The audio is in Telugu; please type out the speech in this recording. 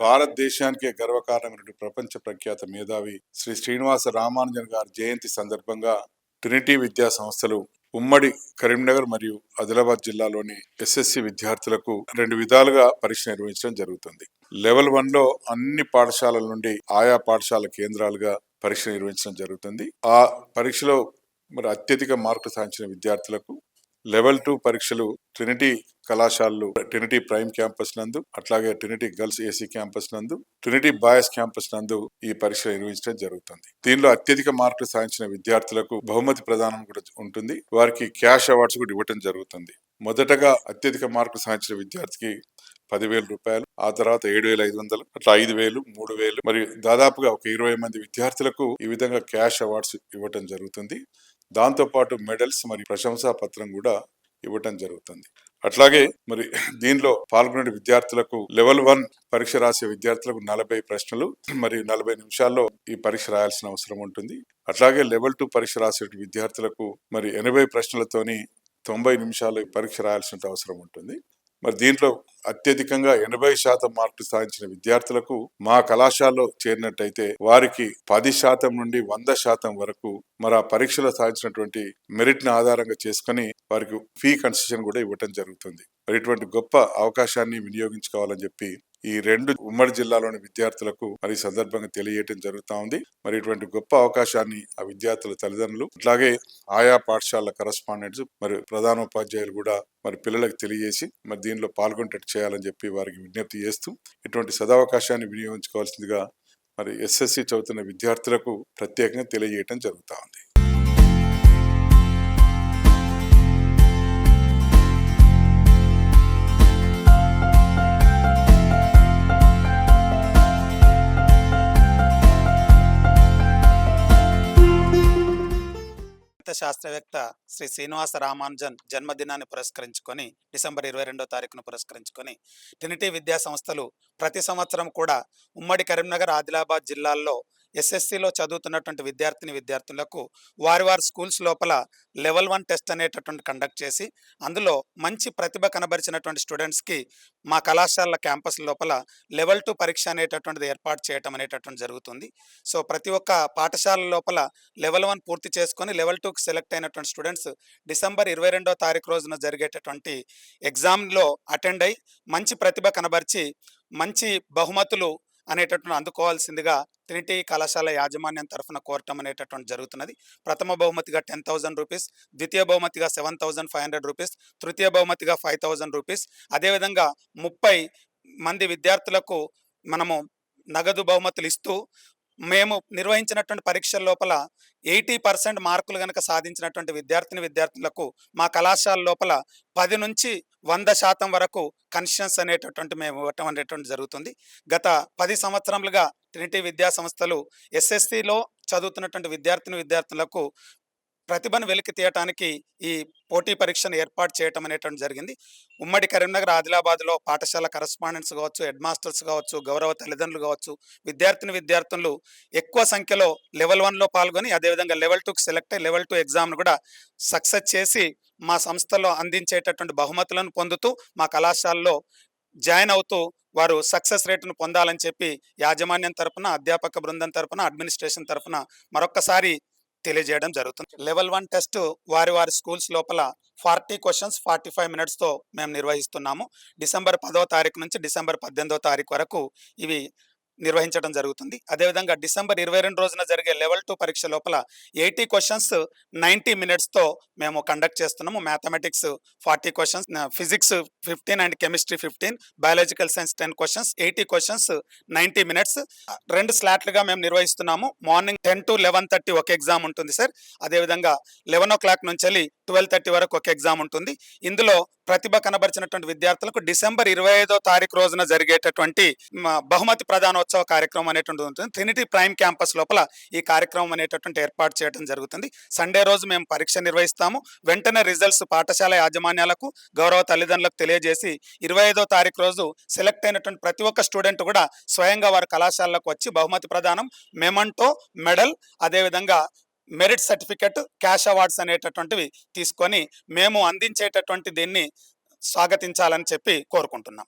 భారతదేశానికే గర్వకారణమైనటువంటి ప్రపంచ ప్రఖ్యాత మేధావి శ్రీ శ్రీనివాస రామానుజన్ గారి జయంతి సందర్భంగా ట్రినిటీ విద్యా సంస్థలు ఉమ్మడి కరీంనగర్ మరియు ఆదిలాబాద్ జిల్లాలోని ఎస్ఎస్సి విద్యార్థులకు 2 విధాలుగా పరీక్ష నిర్వహించడం జరుగుతుంది. లెవెల్ 1 లో అన్ని పాఠశాలల నుండి ఆయా పాఠశాల కేంద్రాలుగా పరీక్ష నిర్వహించడం జరుగుతుంది. ఆ పరీక్షలో అత్యధిక మార్కులు సాధించిన విద్యార్థులకు లెవెల్ 2 పరీక్షలు ట్రినిటీ కళాశాలలు ట్రినిటీ ప్రైమ్ క్యాంపస్ నందు, అట్లాగే ట్రినిటీ గర్ల్స్ ఏసీ క్యాంపస్ నందు, ట్రినిటీ బాయ్స్ క్యాంపస్ నందు ఈ పరీక్ష నిర్వహించడం జరుగుతుంది. దీనిలో అత్యధిక మార్కులు సాధించిన విద్యార్థులకు బహుమతి ప్రదానం కూడా ఉంటుంది. వారికి క్యాష్ అవార్డ్స్ కూడా ఇవ్వడం జరుగుతుంది. మొదటగా అత్యధిక మార్కులు సాధించిన విద్యార్థికి 10,000 రూపాయలు, ఆ తర్వాత 7,500, అట్లా 5,000, 3,000 మరియు దాదాపుగా ఒక 20 మంది విద్యార్థులకు ఈ విధంగా క్యాష్ అవార్డ్స్ ఇవ్వటం జరుగుతుంది. దాంతో పాటు మెడల్స్ మరియు ప్రశంసా పత్రం కూడా ఇవ్వటం జరుగుతుంది. అట్లాగే దీనిలో పాల్గొనే విద్యార్థులకు లెవెల్ 1 పరీక్ష రాసే విద్యార్థులకు 40 ప్రశ్నలు మరియు 40 నిమిషాల్లో ఈ పరీక్ష రాయాల్సిన అవసరం ఉంటుంది. అట్లాగే లెవెల్ 2 పరీక్ష రాసే విద్యార్థులకు 80 ప్రశ్నలతోని 90 నిమిషాలు పరీక్ష రాయాల్సిన అవసరం ఉంటుంది. దీంట్లో అత్యధికంగా 80% మార్కులు సాధించిన విద్యార్థులకు మా కళాశాలలో చేరినట్టయితే వారికి 10% నుండి 100% వరకు ఆ పరీక్షలో సాధించినటువంటి మెరిట్ ని ఆధారంగా చేసుకుని వారికి ఫీ కన్సెషన్ కూడా ఇవ్వటం జరుగుతుంది. ఇటువంటి గొప్ప అవకాశాన్ని వినియోగించుకోవాలని చెప్పి ఈ 2 ఉమ్మడి జిల్లాలోని విద్యార్థులకు ఈ సందర్భంగా తెలియజేయడం జరుగుతా ఉంది. ఇటువంటి గొప్ప అవకాశాన్ని ఆ విద్యార్థుల తల్లిదండ్రులు, అట్లాగే ఆయా పాఠశాలల కరస్పాండెంట్స్ మరియు ప్రధానోపాధ్యాయులు కూడా పిల్లలకు తెలియజేసి దీనిలో పాల్గొనేటట్టు చేయాలని చెప్పి వారికి విజ్ఞప్తి చేస్తూ ఇటువంటి సదవకాశాన్ని వినియోగించుకోవాల్సిందిగా ఎస్ఎస్సి చదువుతున్న విద్యార్థులకు ప్రత్యేకంగా తెలియజేయడం జరుగుతా ఉంది. శాస్త్రవేత్త శ్రీ శ్రీనివాస రామానుజన్ జన్మదినాన్ని పురస్కరించుకొని డిసెంబర్ 22వ తారీఖును పురస్కరించుకొని ట్రినిటీ విద్యా సంస్థలు ప్రతి సంవత్సరం కూడా ఉమ్మడి కరీంనగర్, ఆదిలాబాద్ జిల్లాల్లో ఎస్ఎస్సిలో చదువుతున్నటువంటి విద్యార్థులకు వారి స్కూల్స్ లోపల లెవెల్ 1 టెస్ట్ అనేటటువంటి కండక్ట్ చేసి అందులో మంచి ప్రతిభ కనబరిచినటువంటి స్టూడెంట్స్కి మా కళాశాలల క్యాంపస్ లోపల లెవెల్ 2 పరీక్ష అనేటటువంటిది ఏర్పాటు చేయటం అనేటటువంటి జరుగుతుంది. సో ప్రతి ఒక్క పాఠశాల లోపల లెవెల్ 1 పూర్తి చేసుకొని లెవెల్ 2కి సెలెక్ట్ అయినటువంటి స్టూడెంట్స్ డిసెంబర్ 22వ తారీఖు రోజున జరిగేటటువంటి ఎగ్జామ్లో అటెండ్ అయ్యి మంచి ప్రతిభ కనబరిచి మంచి బహుమతులు అనేటటువంటి అందుకోవాల్సిందిగా ట్రినిటీ కళాశాల యాజమాన్యం తరఫున కోరటం అనేటటువంటి జరుగుతున్నది. ప్రథమ బహుమతిగా 10,000 రూపీస్, ద్వితీయ బహుమతిగా 7,500 రూపీస్, తృతీయ బహుమతిగా 5,000 రూపీస్, అదేవిధంగా 30 మంది విద్యార్థులకు మనము నగదు బహుమతులు ఇస్తూ మేము నిర్వహించినటువంటి పరీక్షల లోపల 80% మార్కులు కనుక సాధించినటువంటి విద్యార్థులకు మా కళాశాల లోపల 10 నుంచి 100% వరకు కన్సెషన్స్ అనేటటువంటి మేము ఇవ్వటం అనేటువంటి జరుగుతుంది. గత 10 సంవత్సరములుగా ట్రినిటీ విద్యా సంస్థలు ఎస్ఎస్సిలో చదువుతున్నటువంటి విద్యార్థులకు ప్రతిభను వెలికి తీయటానికి ఈ పోటీ పరీక్షను ఏర్పాటు చేయటం అనేటువంటి జరిగింది. ఉమ్మడి కరీంనగర్, ఆదిలాబాద్లో పాఠశాల కరస్పాండెంట్స్ కావచ్చు, హెడ్ మాస్టర్స్ కావచ్చు, గౌరవ తల్లిదండ్రులు కావచ్చు, విద్యార్థులు ఎక్కువ సంఖ్యలో లెవెల్ 1లో పాల్గొని అదేవిధంగా లెవెల్ 2కి సెలెక్ట్ అయ్యి లెవెల్ 2 ఎగ్జామ్ను కూడా సక్సెస్ చేసి మా సంస్థలో అందించేటటువంటి బహుమతులను పొందుతూ మా కళాశాలలో జాయిన్ అవుతూ వారు సక్సెస్ రేటును పొందాలని చెప్పి యాజమాన్యం తరఫున, అధ్యాపక బృందం తరఫున, అడ్మినిస్ట్రేషన్ తరఫున మరొక్కసారి తెలియజేయడం జరుగుతుంది. లెవెల్ 1 టెస్ట్ వారి స్కూల్స్ లోపల 40 క్వశ్చన్స్ 45 మినిట్స్తో మేము నిర్వహిస్తున్నాము. డిసెంబర్ 10వ తారీఖు నుంచి డిసెంబర్ 18వ తారీఖు వరకు ఇవి నిర్వహించడం జరుగుతుంది. అదేవిధంగా డిసెంబర్ 22 రోజున జరిగే లెవెల్ 2 పరీక్ష లోపల 80 క్వశ్చన్స్ 90 మినిట్స్తో మేము కండక్ట్ చేస్తున్నాము. Mathematics 40 questions, physics 15 and chemistry 15, biological science 10 questions, 80 questions 90 minutes. 2 స్లాట్లుగా మేము నిర్వహిస్తున్నాము. మార్నింగ్ 10 to 11:30 ఒక ఎగ్జామ్ ఉంటుంది సార్. అదేవిధంగా 11 o'clock నుంచి 12:30 వరకు ఒక ఎగ్జామ్ ఉంటుంది. ఇందులో ప్రతిభ కనబరిచినటువంటి విద్యార్థులకు డిసెంబర్ 25వ తారీఖు రోజున జరిగేటటువంటి బహుమతి ప్రదానోత్సవ కార్యక్రమం అనేటువంటి ఉంటుంది. ట్రినిటీ ప్రైమ్ క్యాంపస్ లోపల ఈ కార్యక్రమం అనేటటువంటి ఏర్పాటు చేయడం జరుగుతుంది. సండే రోజు మేము పరీక్ష నిర్వహిస్తాము. వెంటనే రిజల్ట్స్ పాఠశాల యాజమాన్యాలకు, గౌరవ తల్లిదండ్రులకు తెలియజేసి 25వ తారీఖు రోజు సెలెక్ట్ అయినటువంటి ప్రతి ఒక్క స్టూడెంట్ కూడా స్వయంగా వారి కళాశాలకు వచ్చి బహుమతి ప్రదానం, మెమంటో, మెడల్, అదేవిధంగా మెరిట్ సర్టిఫికెట్, క్యాష్ అవార్డ్స్ అనేటటువంటివి తీసుకొని మేము అందించేటటువంటి దీన్ని స్వాగతించాలని చెప్పి కోరుకుంటున్నాం.